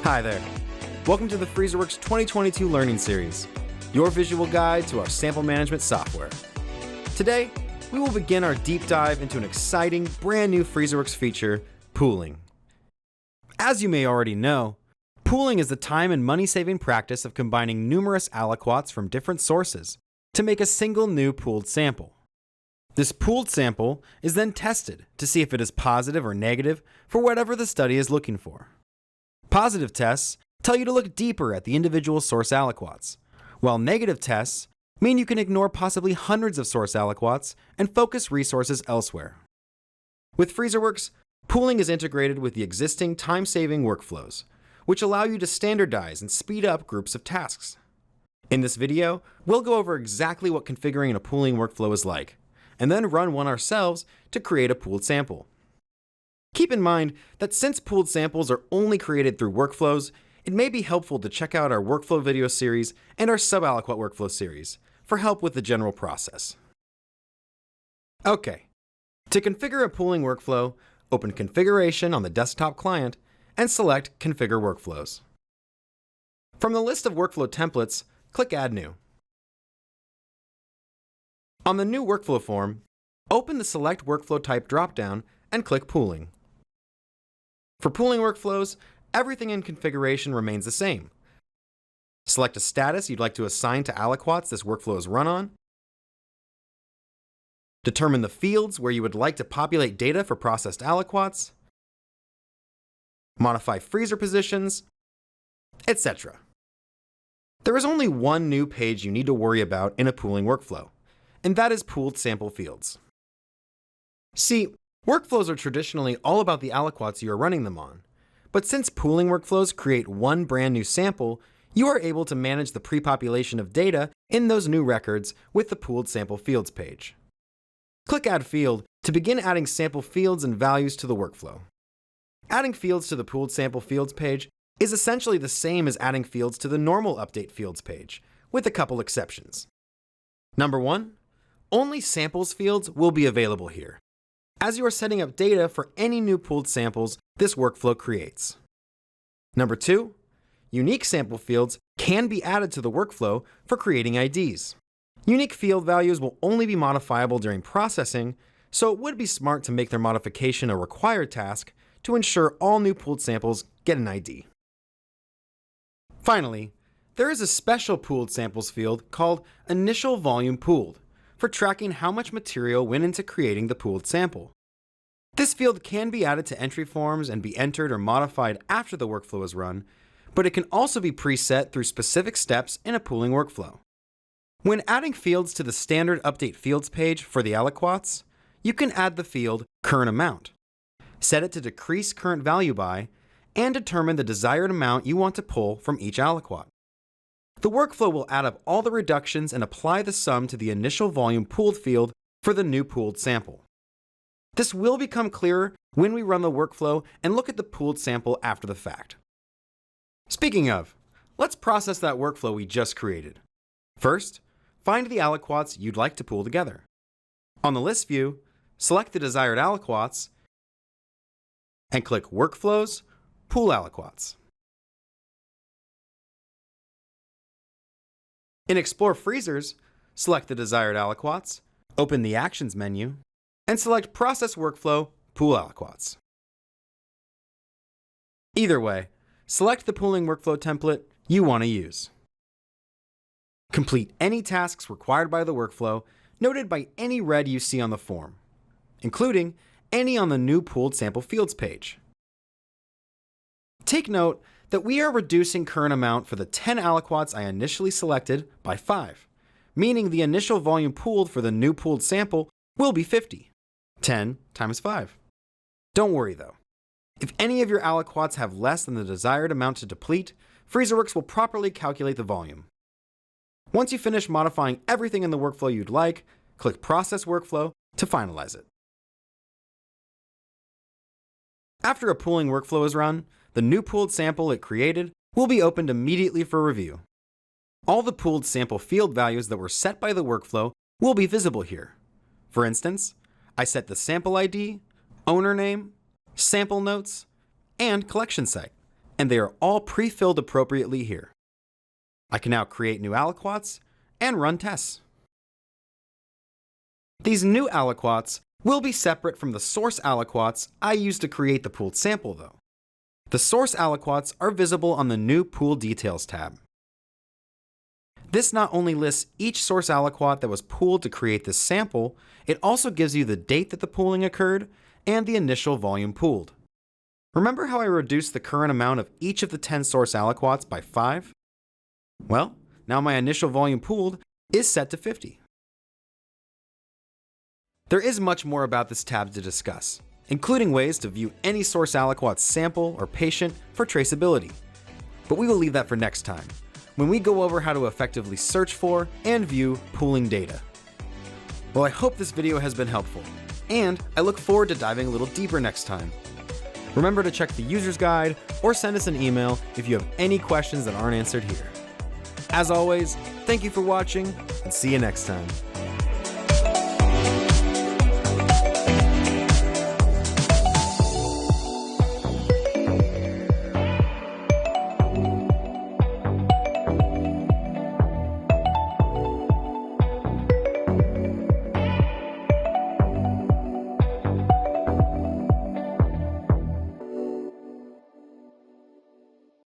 Hi there. Welcome to the Freezerworks 2022 Learning Series, your visual guide to our sample management software. Today, we will begin our deep dive into an exciting, brand new Freezerworks feature, pooling. As you may already know, pooling is the time and money-saving practice of combining numerous aliquots from different sources to make a single new pooled sample. This pooled sample is then tested to see if it is positive or negative for whatever the study is looking for. Positive tests tell you to look deeper at the individual source aliquots, while negative tests mean you can ignore possibly hundreds of source aliquots and focus resources elsewhere. With Freezerworks, pooling is integrated with the existing time-saving workflows, which allow you to standardize and speed up groups of tasks. In this video, we'll go over exactly what configuring a pooling workflow is like, and then run one ourselves to create a pooled sample. Keep in mind that since pooled samples are only created through workflows, it may be helpful to check out our workflow video series and our sub-aliquot workflow series for help with the general process. Okay, to configure a pooling workflow, open Configuration on the desktop client and select Configure Workflows. From the list of workflow templates, click Add New. On the New Workflow form, open the Select Workflow Type dropdown and click Pooling. For pooling workflows, everything in configuration remains the same. Select a status you'd like to assign to aliquots this workflow is run on. Determine the fields where you would like to populate data for processed aliquots. Modify freezer positions, etc. There is only one new page you need to worry about in a pooling workflow, and that is pooled sample fields. See, workflows are traditionally all about the aliquots you are running them on, but since pooling workflows create one brand new sample, you are able to manage the pre-population of data in those new records with the Pooled Sample Fields page. Click Add Field to begin adding sample fields and values to the workflow. Adding fields to the Pooled Sample Fields page is essentially the same as adding fields to the normal Update Fields page, with a couple exceptions. Number 1, only samples fields will be available here, as you are setting up data for any new pooled samples this workflow creates. Number 2, unique sample fields can be added to the workflow for creating IDs. Unique field values will only be modifiable during processing, so it would be smart to make their modification a required task to ensure all new pooled samples get an ID. Finally, there is a special pooled samples field called Initial Volume Pooled for tracking how much material went into creating the pooled sample. This field can be added to entry forms and be entered or modified after the workflow is run, but it can also be preset through specific steps in a pooling workflow. When adding fields to the standard Update Fields page for the aliquots, you can add the field Current Amount, set it to decrease current value by, and determine the desired amount you want to pull from each aliquot. The workflow will add up all the reductions and apply the sum to the initial volume pooled field for the new pooled sample. This will become clearer when we run the workflow and look at the pooled sample after the fact. Speaking of, let's process that workflow we just created. First, find the aliquots you'd like to pool together. On the list view, select the desired aliquots and click Workflows, Pool Aliquots. In Explore Freezers, select the desired aliquots, open the Actions menu, and select Process Workflow, Pool Aliquots. Either way, select the pooling workflow template you want to use. Complete any tasks required by the workflow, noted by any red you see on the form, including any on the new Pooled Sample Fields page. Take note that we are reducing current amount for the 10 aliquots I initially selected by 5, meaning the initial volume pooled for the new pooled sample will be 50. 10 times 5. Don't worry though. If any of your aliquots have less than the desired amount to deplete, Freezerworks will properly calculate the volume. Once you finish modifying everything in the workflow you'd like, click Process Workflow to finalize it. After a pooling workflow is run, the new pooled sample it created will be opened immediately for review. All the pooled sample field values that were set by the workflow will be visible here. For instance, I set the sample ID, owner name, sample notes, and collection site, and they are all pre-filled appropriately here. I can now create new aliquots and run tests. These new aliquots will be separate from the source aliquots I used to create the pooled sample though. The source aliquots are visible on the new Pool Details tab. This not only lists each source aliquot that was pooled to create this sample, it also gives you the date that the pooling occurred and the initial volume pooled. Remember how I reduced the current amount of each of the 10 source aliquots by 5? Well, now my initial volume pooled is set to 50. There is much more about this tab to discuss, including ways to view any source aliquot sample or patient for traceability. But we will leave that for next time, when we go over how to effectively search for and view pooling data. Well, I hope this video has been helpful, and I look forward to diving a little deeper next time. Remember to check the user's guide or send us an email if you have any questions that aren't answered here. As always, thank you for watching, and see you next time.